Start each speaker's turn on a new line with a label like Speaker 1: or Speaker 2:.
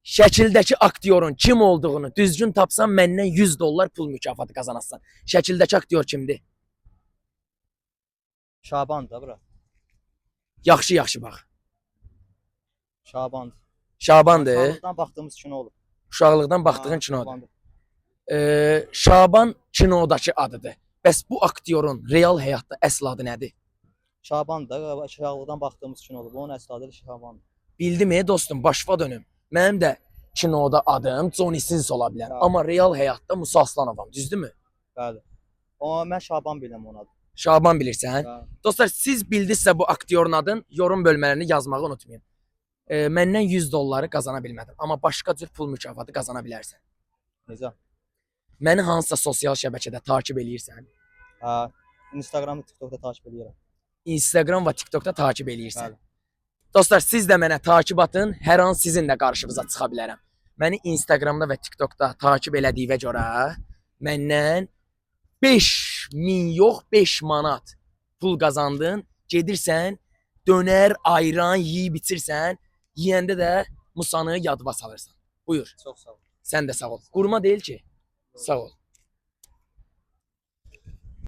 Speaker 1: Şəkildəki aktyorun kim olduğunu düzgün tapsan məndən $100 pul mükafatı qazanarsan. Şəkildəki aktyor kimdir?
Speaker 2: Şaban da bura.
Speaker 1: Yaxşı bax.
Speaker 2: Şaban.
Speaker 1: Şabandır.
Speaker 2: Uşaqlıqdan baxdığımız kino olub.
Speaker 1: Uşaqlıqdan baxdığın
Speaker 2: Ha,
Speaker 1: kinodur.
Speaker 2: Şabandır.
Speaker 1: Şaban kinodakı adıdır. Bəs bu aktyorun real həyatda əsl adı nədir?
Speaker 2: Şaban da uşaqlıqdan baxdığımız kino olub. Onun əsl adı Şaban.
Speaker 1: Bildim dostum, başva dönüm. Mənim də kinoda adım Johnny Sins ola bilər.
Speaker 2: Ha.
Speaker 1: Amma real həyatda Musa Aslanovam, düzdürmü?
Speaker 2: Bəli. Amma mən Şaban bilirəm onun adını.
Speaker 1: Şaban bilirsən?
Speaker 2: Bəli.
Speaker 1: Dostlar, siz bildinizsə bu aktyorun adını yorum bölmələrini yazmağı unutmayın. Məndən $100 qazana bilmədim, amma başqa cür pul mükafatı qazana bilərsən.
Speaker 2: Necə?
Speaker 1: Məni hansısa sosial şəbəkədə takib eləyirsən?
Speaker 2: Ha, Instagramda, TikTokda takip edirəm.
Speaker 1: Instagram və TikTokda takib eləyirsən.
Speaker 2: Bəli.
Speaker 1: Dostlar, siz də mənə takib atın, hər an sizin də qarşınıza çıxa bilərəm. Məni Instagramda və TikTokda takib elədiyinə görə məndən 5.000 yox, 5 manat pul qazandın. Gedirsən, dönər, ayran yeyib içirsən, yeyəndə də Musanı yadva salırsan. Buyur.
Speaker 2: Çox sağ ol.
Speaker 1: Sən də sağ ol. Qurma deyil ki. Sağ ol.